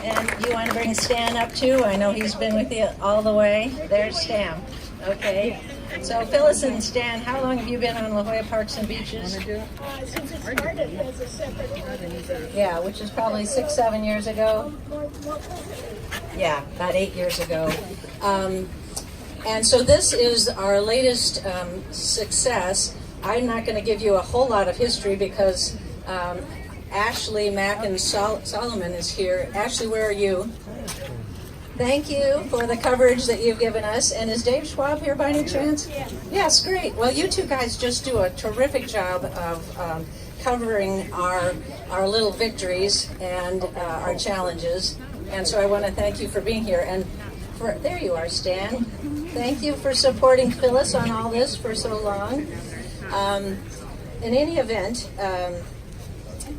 And you want to bring Stan up too? I know he's been with you all the way. There's Stan. Okay. So Phyllis and Stan, how long have you been on La Jolla Parks and Beaches? Since it started as a separate organization. Yeah, which is probably 6-7 years ago. Yeah, about 8 years ago. And so this is our latest success. I'm not going to give you a whole lot of history because Ashley Mack and Solomon is here. Ashley, where are you? Thank you for the coverage that you've given us. And is Dave Schwab here by any chance? Yes, great. Well, you two guys just do a terrific job of covering our little victories and our challenges. And so I want to thank you for being here. And there you are, Stan. Thank you for supporting Phyllis on all this for so long. In any event,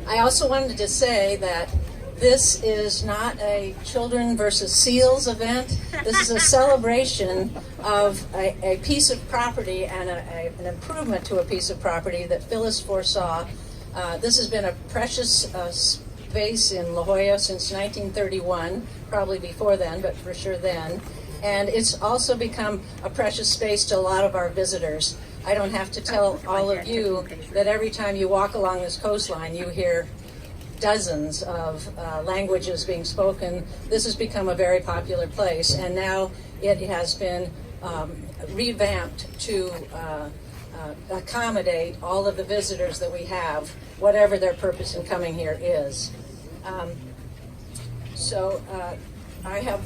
I also wanted to say that this is not a children versus seals event. This is a celebration of a piece of property and an improvement to a piece of property that Phyllis foresaw. This has been a precious space in La Jolla since 1931, probably before then, but for sure then. And it's also become a precious space to a lot of our visitors. I don't have to tell all of you that every time you walk along this coastline, you hear dozens of languages being spoken. This has become a very popular place, and now it has been revamped to accommodate all of the visitors that we have, whatever their purpose in coming here is. I have,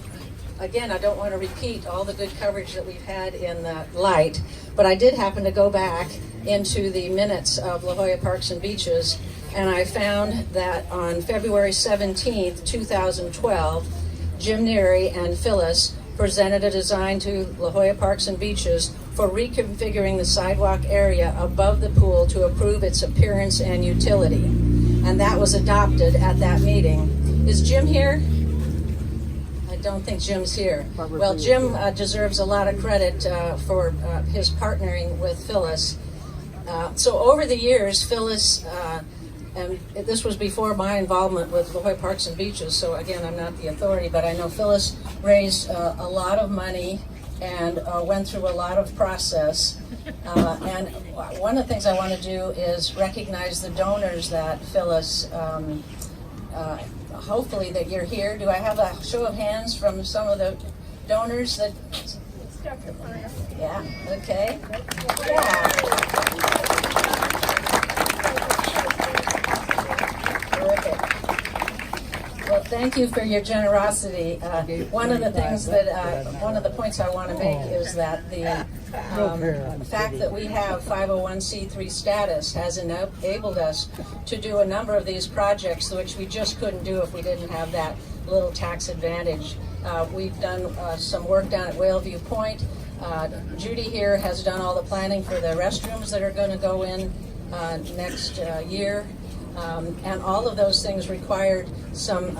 again, I don't want to repeat all the good coverage that we've had in the light, but I did happen to go back into the minutes of La Jolla Parks and Beaches, and I found that on February 17th, 2012, Jim NERI and Phyllis presented a design to La Jolla Parks and Beaches for reconfiguring the sidewalk area above the pool to improve its appearance and utility. And that was adopted at that meeting. Is Jim here? I don't think Jim's here. Well, Jim deserves a lot of credit for his partnering with Phyllis. So over the years, Phyllis, and this was before my involvement with La Jolla Parks and Beaches, so again, I'm not the authority, but I know Phyllis raised a lot of money and went through a lot of process. And one of the things I want to do is recognize the donors that Phyllis, hopefully that you're here. Do I have a show of hands from some of the donors that? Yeah, okay. Yeah. Terrific. Well, thank you for your generosity. One of the things that, one of the points I want to make is that the fact that we have 501c3 status has enabled us to do a number of these projects, which we just couldn't do if we didn't have that little tax advantage. We've done some work down at Whaleview Point. Judy here has done all the planning for the restrooms that are going to go in next year. And all of those things required some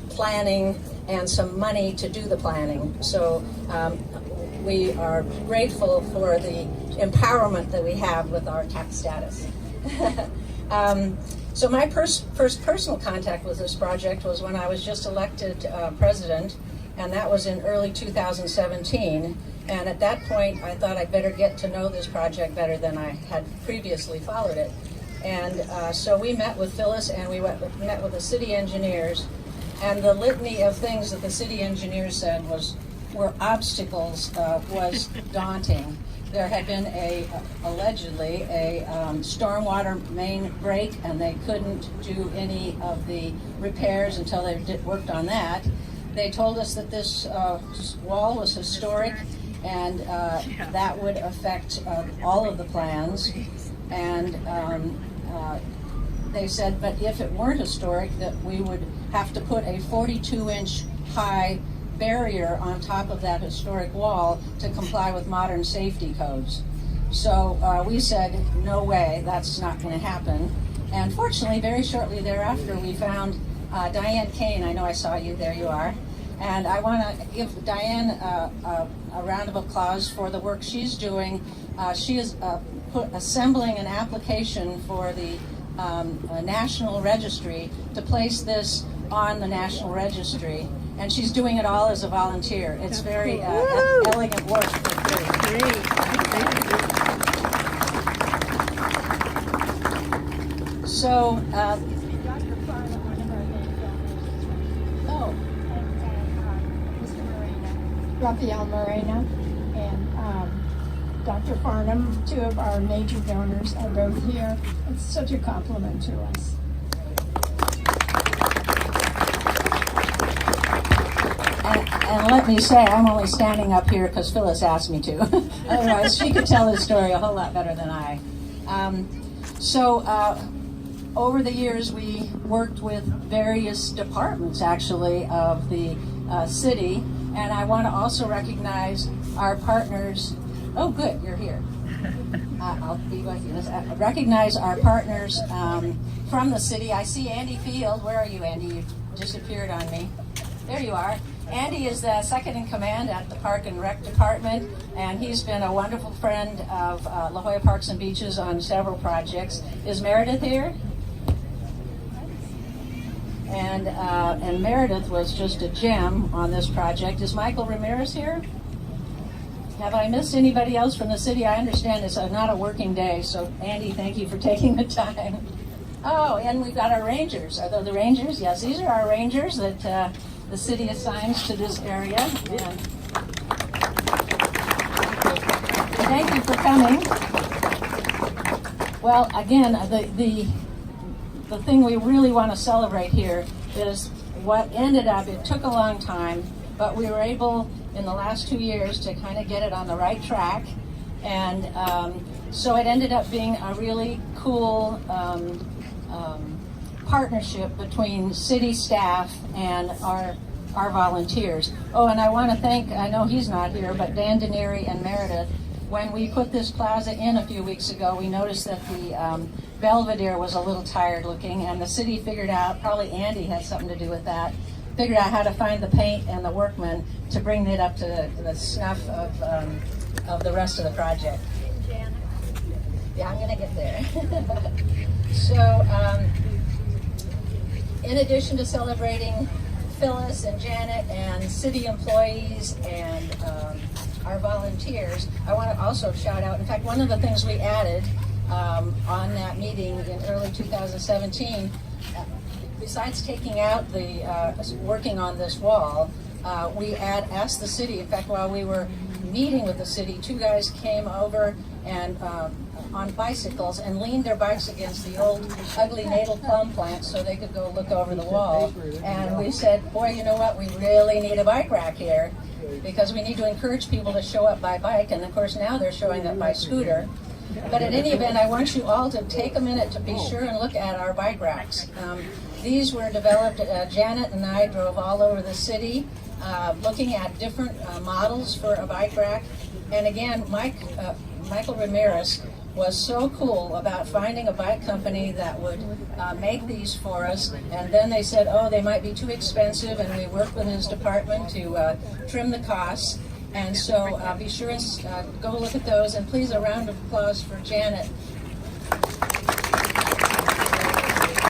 planning and some money to do the planning. So we are grateful for the empowerment that we have with our tax status. So my first personal contact with this project was when I was just elected president, and that was in early 2017. And at that point, I thought I'd better get to know this project better than I had previously followed it. And so we met with Phyllis and we met with the city engineers, and the litany of things that the city engineers said were obstacles was daunting. There had been allegedly a stormwater main break, and they couldn't do any of the repairs until they worked on that. They told us that this wall was historic, and that would affect all of the plans. And they said, but if it weren't historic, that we would have to put a 42-inch high barrier on top of that historic wall to comply with modern safety codes. So we said, no way, that's not going to happen. And fortunately, very shortly thereafter, we found Diane Kane. I know I saw you, there you are. And I want to give Diane a round of applause for the work she's doing. She is assembling an application for the National Registry to place this on the National Registry, and she's doing it all as a volunteer. It's very elegant work for free. So, Raphael Moreno and Dr. Farnham, two of our major donors, are both here. It's such a compliment to us. and let me say, I'm only standing up here because Phyllis asked me to. Otherwise, she could tell this story a whole lot better than I. Over the years, we worked with various departments, actually, of the city. And I want to also recognize our partners. Oh, good, you're here. I'll be with you. Recognize our partners from the city. I see Andy Field. Where are you, Andy? You disappeared on me. There you are. Andy is the second in command at the Park and Rec Department, and he's been a wonderful friend of La Jolla Parks and Beaches on several projects. Is Meredith here? And Meredith was just a gem on this project. Is Michael Ramirez here? Have I missed anybody else from the city? I understand it's not a working day, so Andy, thank you for taking the time. Oh, and we've got our rangers. Are those the rangers? Yes, these are our rangers that the city assigns to this area. And thank you for coming. Well, again, the thing we really want to celebrate here is what ended up, it took a long time, but we were able in the last 2 years to kind of get it on the right track. And so it ended up being a really cool partnership between city staff and our volunteers. Oh, and I want to thank, I know he's not here, but Dan DYNES and Meredith. When we put this plaza in a few weeks ago, we noticed that the Belvedere was a little tired looking, and the city figured out, probably Andy has something to do with that, figured out how to find the paint and the workmen to bring it up to the snuff of the rest of the project. Yeah, I'm gonna get there. So, in addition to celebrating Phyllis and Janet and city employees and our volunteers, I want to also shout out, in fact, one of the things we added on that meeting in early 2017, besides taking out the working on this wall, we asked the city, in fact, while we were meeting with the city, two guys came over and on bicycles and leaned their bikes against the old ugly natal plum plant so they could go look over the wall. And we said, boy, you know what, we really need a bike rack here because we need to encourage people to show up by bike, and of course now they're showing up by scooter. But at any event, I want you all to take a minute to be sure and look at our bike racks. These were developed, Janet and I drove all over the city looking at different models for a bike rack. And again, Michael Ramirez was so cool about finding a bike company that would make these for us, and then they said, oh, they might be too expensive, and we worked with his department to trim the costs. And so be sure and go look at those, and please a round of applause for Janet